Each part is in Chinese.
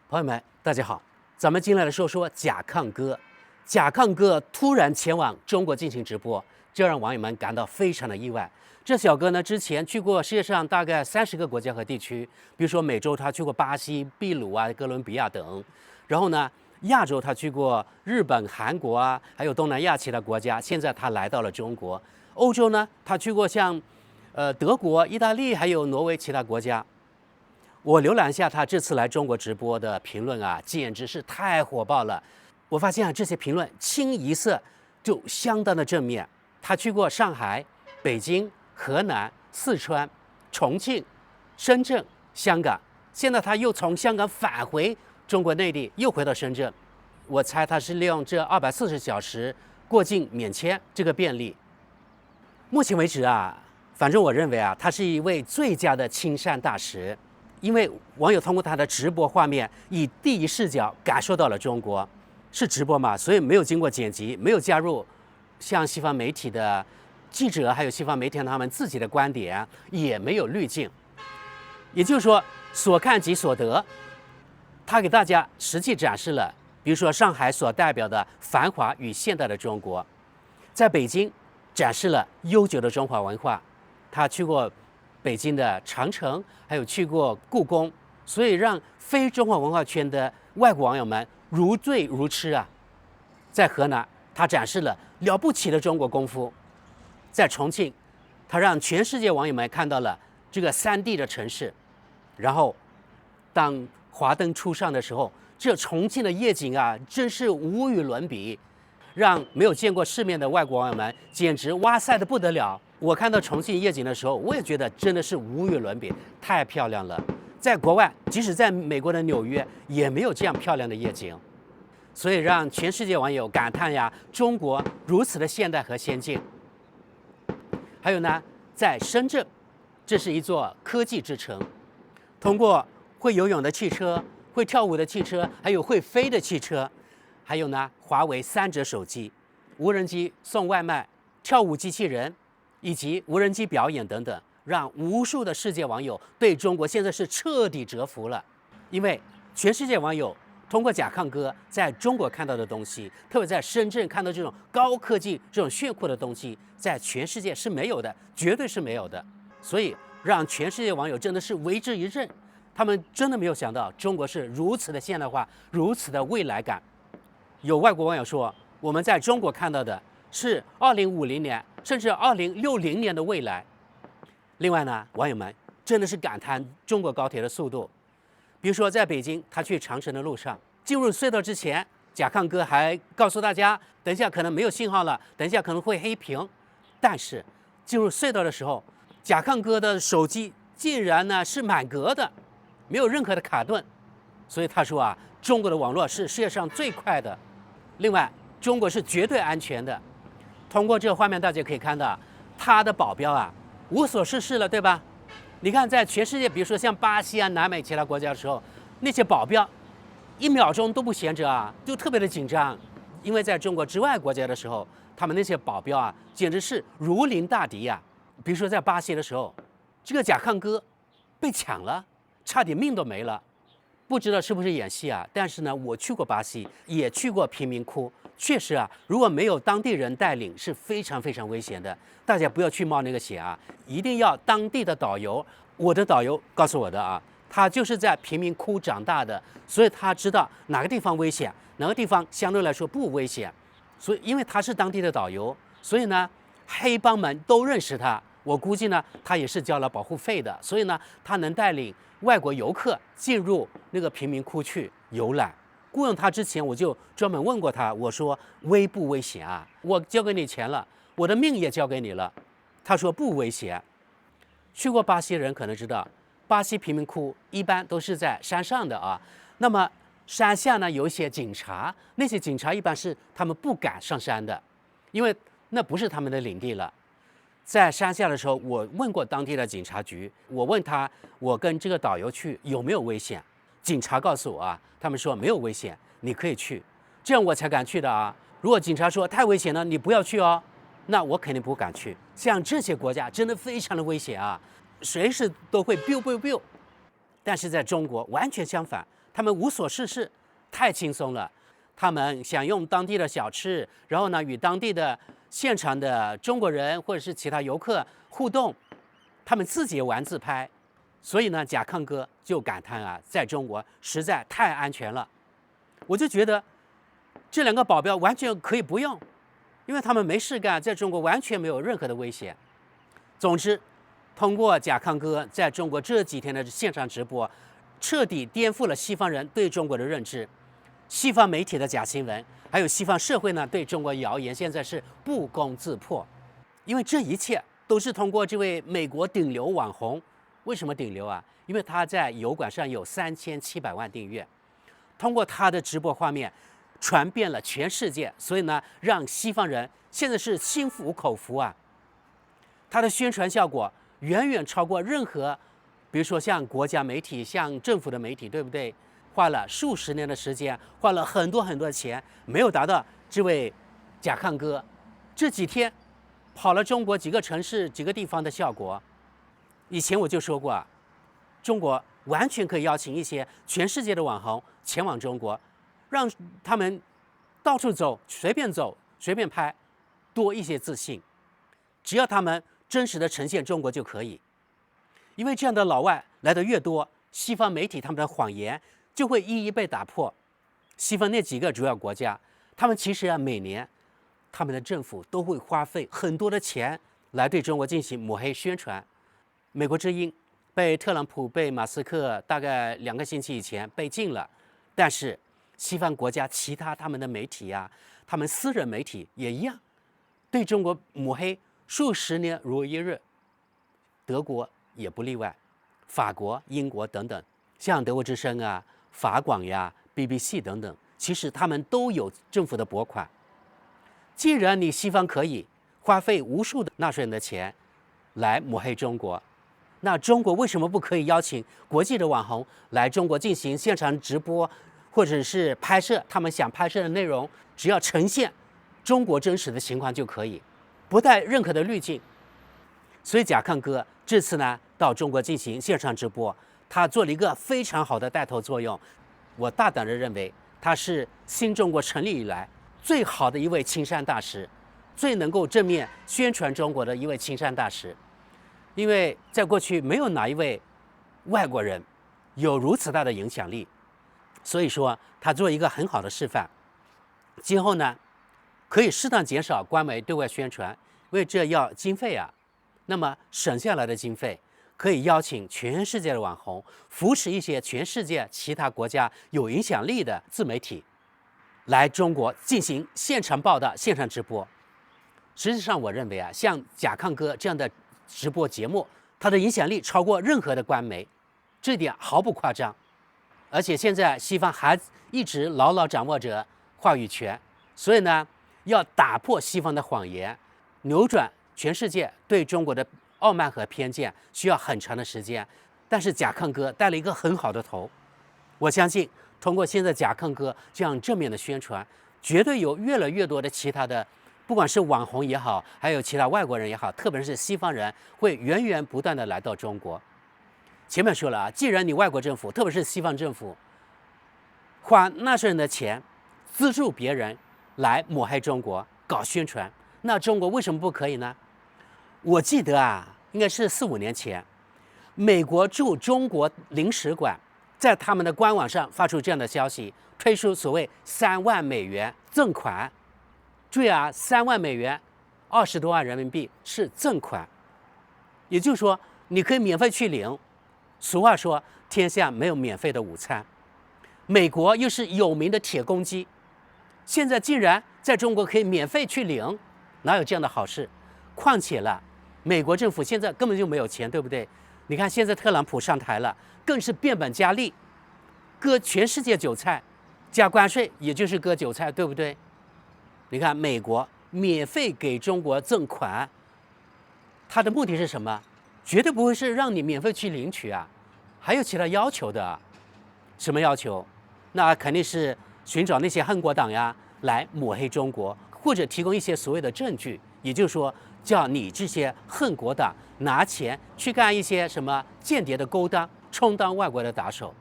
朋友们，大家好，咱们进来说说甲亢哥。甲亢哥突然前往中国进行直播，这让网友们感到非常的意外。这小哥呢，之前去过世界上大概30个国家和地区，比如说美洲他去过巴西、秘鲁啊、哥伦比亚等，然后呢，亚洲他去过日本、韩国啊，还有东南亚其他国家。现在他来到了中国。欧洲呢，他去过像德国、意大利还有挪威其他国家。我浏览一下他这次来中国直播的评论啊，简直是太火爆了。我发现啊，这些评论清一色就相当的正面。他去过上海、北京、河南、四川、重庆、深圳、香港，现在他又从香港返回中国内地，又回到深圳。我猜他是利用这240小时过境免签这个便利。目前为止啊，反正我认为啊，他是一位最佳的亲善大使。因为网友通过他的直播画面，以第一视角感受到了中国。是直播嘛，所以没有经过剪辑，没有加入像西方媒体的记者还有西方媒体他们自己的观点，也没有滤镜。也就是说，所看即所得。他给大家实际展示了，比如说上海所代表的繁华与现代的中国，在北京展示了悠久的中华文化。他去过北京的长城，还有去过故宫，所以让非中华文化圈的外国网友们如醉如痴啊。在河南，他展示了了不起的中国功夫；在重庆，他让全世界网友们看到了这个3D 的城市。然后，当华灯初上的时候，这重庆的夜景啊，真是无与伦比，让没有见过世面的外国网友们简直哇塞的不得了。我看到重庆夜景的时候，我也觉得真的是无与伦比，太漂亮了。在国外，即使在美国的纽约，也没有这样漂亮的夜景，所以让全世界网友感叹呀，中国如此的现代和先进。还有呢，在深圳，这是一座科技之城，通过会游泳的汽车、会跳舞的汽车，还有会飞的汽车，还有呢，华为3折手机、无人机送外卖、跳舞机器人。以及无人机表演等等，让无数的世界网友对中国现在是彻底折服了。因为全世界网友通过甲亢哥在中国看到的东西，特别在深圳看到这种高科技、这种炫酷的东西，在全世界是没有的，绝对是没有的。所以让全世界网友真的是为之一振，他们真的没有想到中国是如此的现代化，如此的未来感。有外国网友说，我们在中国看到的是2050年。甚至2060年的未来。另外呢，网友们真的是感叹中国高铁的速度。比如说，在北京，他去长城的路上，进入隧道之前，甲亢哥还告诉大家，等一下可能没有信号了，等一下可能会黑屏。但是进入隧道的时候，甲亢哥的手机竟然呢是满格的，没有任何的卡顿。所以他说啊，中国的网络是世界上最快的。另外，中国是绝对安全的。通过这个画面，大家可以看到，他的保镖啊无所事事了，对吧？你看，在全世界，比如说像巴西啊、南美其他国家的时候，那些保镖1秒钟都不闲着啊，就特别的紧张。因为在中国之外国家的时候，他们那些保镖啊，简直是如临大敌呀。比如说在巴西的时候，这个甲亢哥被抢了，差点命都没了。不知道是不是演戏啊？但是呢，我去过巴西，也去过贫民窟。确实啊，如果没有当地人带领，是非常非常危险的。大家不要去冒那个险啊，一定要当地的导游。我的导游告诉我的啊，他就是在贫民窟长大的，所以他知道哪个地方危险，哪个地方相对来说不危险。所以，因为他是当地的导游，所以呢，黑帮们都认识他。我估计呢，他也是交了保护费的，所以呢，他能带领外国游客进入那个贫民窟去游览。雇佣他之前，我就专门问过他，我说危不危险啊？我交给你钱了，我的命也交给你了。他说不危险。去过巴西的人可能知道，巴西贫民窟一般都是在山上的啊。那么山下呢有一些警察，那些警察一般是他们不敢上山的，因为那不是他们的领地了。在山下的时候，我问过当地的警察局，我问他，我跟这个导游去有没有危险？警察告诉我啊，他们说没有危险，你可以去，这样我才敢去的啊。如果警察说太危险了，你不要去哦，那我肯定不敢去。像这些国家真的非常的危险啊，随时都会 biu biu biu。但是在中国完全相反，他们无所事事，太轻松了。他们想用当地的小吃，然后呢与当地的现场的中国人或者是其他游客互动，他们自己玩自拍。所以呢，贾抗哥就感叹啊，在中国实在太安全了。我就觉得这2个保镖完全可以不用，因为他们没事干，在中国完全没有任何的危险。总之，通过贾抗哥在中国这几天的现场直播，彻底颠覆了西方人对中国的认知。西方媒体的假新闻，还有西方社会呢对中国谣言，现在是不攻自破。因为这一切都是通过这位美国顶流网红。为什么顶流啊？因为他在油管上有3700万订阅，通过他的直播画面传遍了全世界，所以呢，让西方人现在是心服口服啊。他的宣传效果远远超过任何，比如说像国家媒体、像政府的媒体，对不对？花了数十年的时间，花了很多很多钱，没有达到这位贾抗哥这几天跑了中国几个城市、几个地方的效果。以前我就说过啊，中国完全可以邀请一些全世界的网红前往中国，让他们到处走，随便拍，多一些自信。只要他们真实的呈现中国就可以，因为这样的老外来的越多，西方媒体他们的谎言就会一一被打破。西方那几个主要国家，他们其实啊，每年他们的政府都会花费很多的钱来对中国进行抹黑宣传。美国之音被特朗普、被马斯克大概2个星期以前被禁了，但是西方国家其他他们的媒体啊，他们私人媒体也一样，对中国抹黑数十年如一日。德国也不例外，法国、英国等等，像德国之声啊、法广呀、BBC 等等，其实他们都有政府的拨款。既然你西方可以花费无数的纳税人的钱来抹黑中国，那中国为什么不可以邀请国际的网红来中国进行现场直播，或者是拍摄他们想拍摄的内容？只要呈现中国真实的情况就可以，不带任何的滤镜。所以贾抗哥这次呢到中国进行线上直播，他做了一个非常好的带头作用。我大胆地认为，他是新中国成立以来最好的一位亲善大使，最能够正面宣传中国的一位亲善大使。因为在过去没有哪一位外国人有如此大的影响力，所以说他做一个很好的示范。今后呢，可以适当减少官媒对外宣传，因为这要经费啊。那么省下来的经费，可以邀请全世界的网红，扶持一些全世界其他国家有影响力的自媒体，来中国进行现场报道、现场直播。实际上，我认为啊，像贾抗哥这样的直播节目，它的影响力超过任何的官媒，这点毫不夸张。而且现在西方还一直牢牢掌握着话语权，所以呢，要打破西方的谎言，扭转全世界对中国的傲慢和偏见，需要很长的时间。但是贾抗哥带了一个很好的头，我相信通过现在贾抗哥这样正面的宣传，绝对有越来越多的其他的，不管是网红也好，还有其他外国人也好，特别是西方人，会源源不断的来到中国。前面说了啊，既然你外国政府，特别是西方政府，花纳税人的钱资助别人来抹黑中国、搞宣传，那中国为什么不可以呢？我记得啊，应该是4、5年前，美国驻中国领事馆在他们的官网上发出这样的消息，推出所谓3万美元赠款。注意啊，3万美元，20多万人民币是赠款，也就是说你可以免费去领。俗话说，天下没有免费的午餐。美国又是有名的铁公鸡，现在竟然在中国可以免费去领，哪有这样的好事？况且了，美国政府现在根本就没有钱，对不对？你看现在特朗普上台了，更是变本加厉，割全世界韭菜，加关税也就是割韭菜，对不对？你看美国免费给中国赠款，它的目的是什么？绝对不会是让你免费去领取啊，还有其他要求的。什么要求？那肯定是寻找那些恨国党呀，来抹黑中国，或者提供一些所谓的证据，也就是说，叫你这些恨国党拿钱去干一些什么间谍的勾当，充当外国的打手。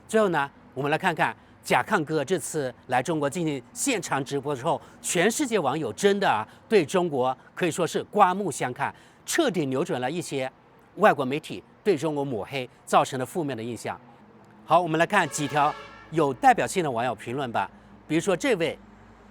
最后呢，我们来看看甲亢哥这次来中国进行现场直播之后，全世界网友真的对中国可以说是刮目相看，彻底扭转了一些外国媒体对中国抹黑造成的负面的印象。好，我们来看几条有代表性的网友评论吧。比如说这位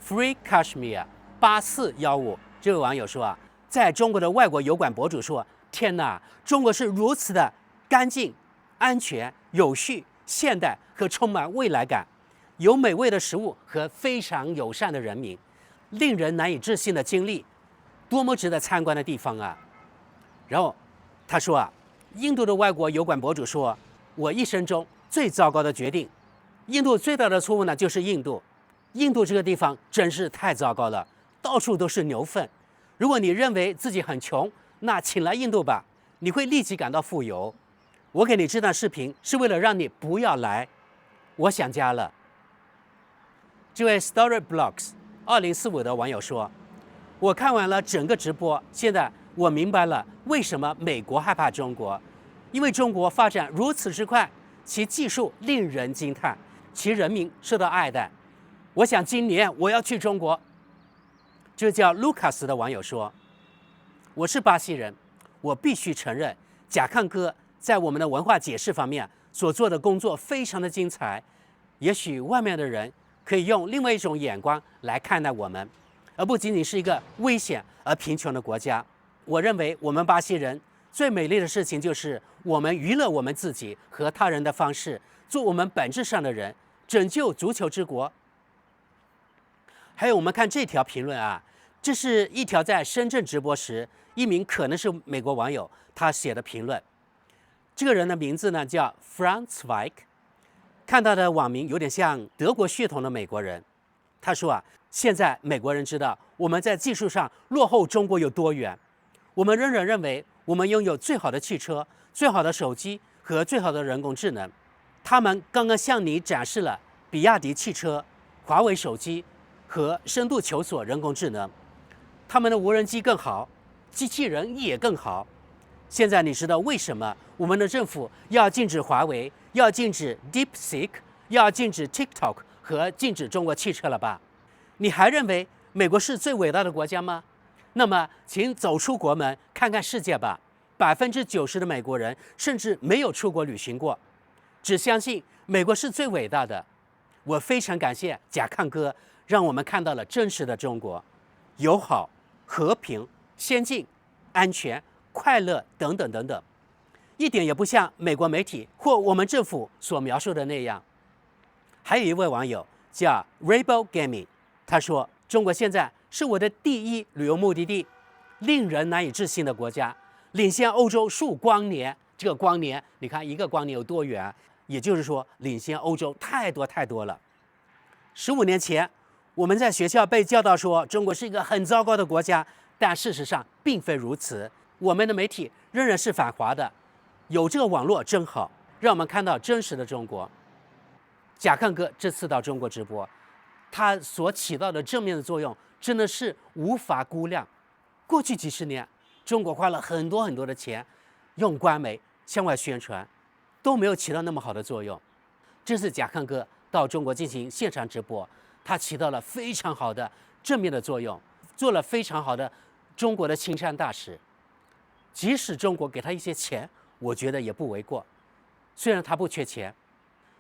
Free Kashmir 8415这位网友说在中国的外国油管博主说：“天哪，中国是如此的干净、安全、有序、现代和充满未来感，有美味的食物和非常友善的人民，令人难以置信的经历，多么值得参观的地方啊！”然后他说印度的外国油管博主说：“我一生中最糟糕的决定，印度最大的错误呢就是印度这个地方真是太糟糕了，到处都是牛粪。如果你认为自己很穷，那请来印度吧，你会立即感到富有。我给你这段视频是为了让你不要来，我想家了。”这位 Storyblocks 2045的网友说：“我看完了整个直播，现在我明白了为什么美国害怕中国，因为中国发展如此之快，其技术令人惊叹，其人民受到爱戴。我想今年我要去中国。”这叫 Lucas 的网友说：“我是巴西人，我必须承认，甲亢哥在我们的文化解释方面所做的工作非常的精彩。也许外面的人可以用另外一种眼光来看待我们，而不仅仅是一个危险而贫穷的国家。我认为我们巴西人最美丽的事情就是我们娱乐我们自己和他人的方式，做我们本质上的人，拯救足球之国。”还有我们看这条评论这是一条在深圳直播时一名可能是美国网友他写的评论。这个人的名字呢叫 Franz Weig， 看到的网名有点像德国血统的美国人。他说现在美国人知道我们在技术上落后中国有多远，我们仍然认为我们拥有最好的汽车、最好的手机和最好的人工智能。他们刚刚向你展示了比亚迪汽车、华为手机和深度求索人工智能，他们的无人机更好，机器人也更好。现在你知道为什么我们的政府要禁止华为，要禁止 DeepSeek， 要禁止 TikTok 和禁止中国汽车了吧？你还认为美国是最伟大的国家吗？那么请走出国门看看世界吧。90%的美国人甚至没有出国旅行过，只相信美国是最伟大的。我非常感谢甲亢哥，让我们看到了真实的中国，友好、和平、先进、安全、快乐等等等等，一点也不像美国媒体或我们政府所描述的那样。还有一位网友叫 Rainbow Gaming， 他说：“中国现在是我的第一旅游目的地，令人难以置信的国家，领先欧洲数光年。这个光年，你看一个光年有多远？也就是说，领先欧洲太多太多了。15年前，我们在学校被教导说中国是一个很糟糕的国家，但事实上并非如此。我们的媒体仍然是反华的，有这个网络真好，让我们看到真实的中国。”甲亢哥这次到中国直播，他所起到的正面的作用真的是无法估量。过去几十年，中国花了很多很多的钱，用官媒向外宣传，都没有起到那么好的作用。这次甲亢哥到中国进行现场直播，他起到了非常好的正面的作用，做了非常好的中国的亲善大使。即使中国给他一些钱，我觉得也不为过。虽然他不缺钱，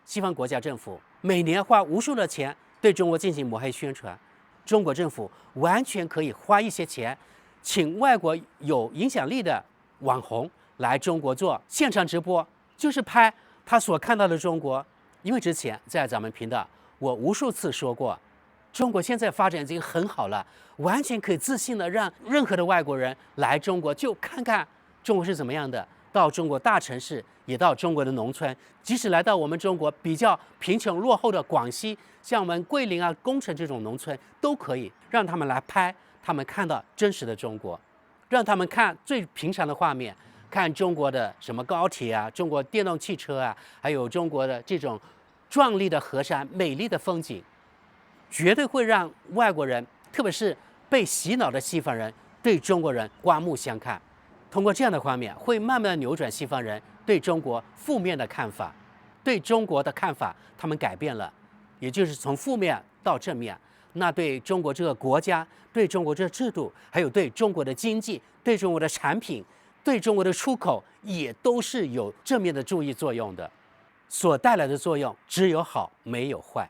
西方国家政府每年花无数的钱对中国进行抹黑宣传，中国政府完全可以花一些钱，请外国有影响力的网红来中国做现场直播，就是拍他所看到的中国。因为之前在咱们频道我无数次说过，中国现在发展已经很好了，完全可以自信的让任何的外国人来中国就看看中国是怎么样的，到中国大城市，也到中国的农村，即使来到我们中国比较贫穷落后的广西，像我们桂林恭城这种农村，都可以让他们来拍，他们看到真实的中国，让他们看最平常的画面，看中国的什么高铁中国电动汽车还有中国的这种壮丽的河山、美丽的风景，绝对会让外国人，特别是被洗脑的西方人，对中国人刮目相看。通过这样的画面，会慢慢的扭转西方人对中国负面的看法。对中国的看法他们改变了，也就是从负面到正面。那对中国这个国家、对中国这个制度，还有对中国的经济、对中国的产品、对中国的出口，也都是有正面的注意作用的。所带来的作用只有好没有坏。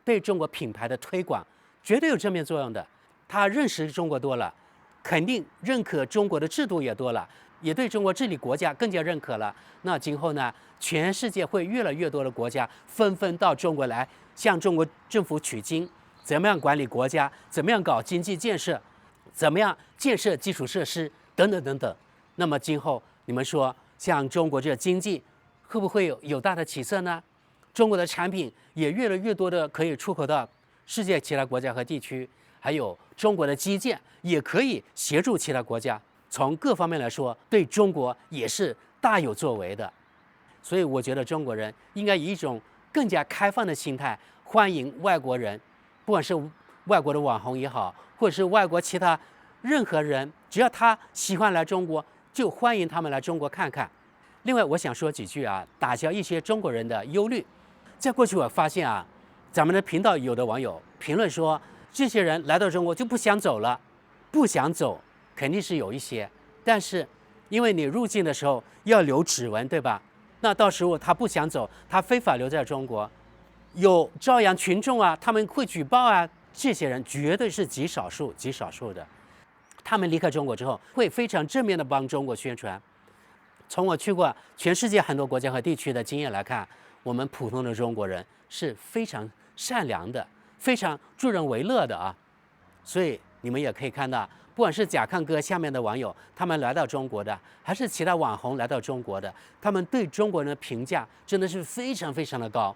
对中国品牌的推广绝对有正面作用的。他认识中国多了，肯定认可中国的制度也多了，也对中国治理国家更加认可了。那今后呢，全世界会越来越多的国家纷纷到中国来向中国政府取经，怎么样管理国家，怎么样搞经济建设，怎么样建设基础设施等等等等。那么今后你们说，像中国这个经济会不会有大的起色呢？中国的产品也越来越多的可以出口到世界其他国家和地区，还有中国的基建也可以协助其他国家，从各方面来说，对中国也是大有作为的。所以我觉得中国人应该以一种更加开放的心态欢迎外国人，不管是外国的网红也好，或者是外国其他任何人，只要他喜欢来中国，就欢迎他们来中国看看。另外，我想说几句啊，打消一些中国人的忧虑。在过去我发现啊，咱们的频道有的网友评论说，这些人来到中国就不想走了。不想走肯定是有一些，但是因为你入境的时候要留指纹，对吧？那到时候他不想走，他非法留在中国，有朝阳群众啊，他们会举报啊，这些人绝对是极少数的。他们离开中国之后，会非常正面的帮中国宣传。从我去过全世界很多国家和地区的经验来看，我们普通的中国人是非常善良的，非常助人为乐的啊。所以你们也可以看到，不管是甲亢哥下面的网友，他们来到中国的，还是其他网红来到中国的，他们对中国人的评价真的是非常非常的高。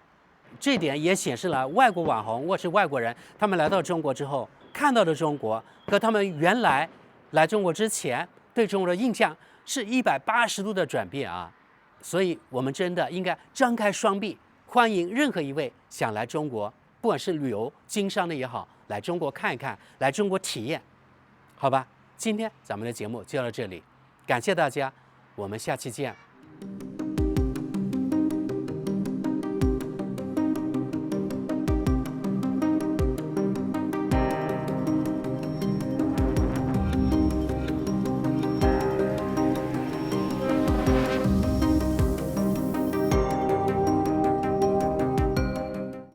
这点也显示了外国网红或是外国人，他们来到中国之后看到的中国和他们原来来中国之前对中国的印象是180度的转变啊。所以我们真的应该张开双臂，欢迎任何一位想来中国，不管是旅游经商的也好，来中国看一看，来中国体验，好吧？今天咱们的节目就到这里，感谢大家，我们下期见。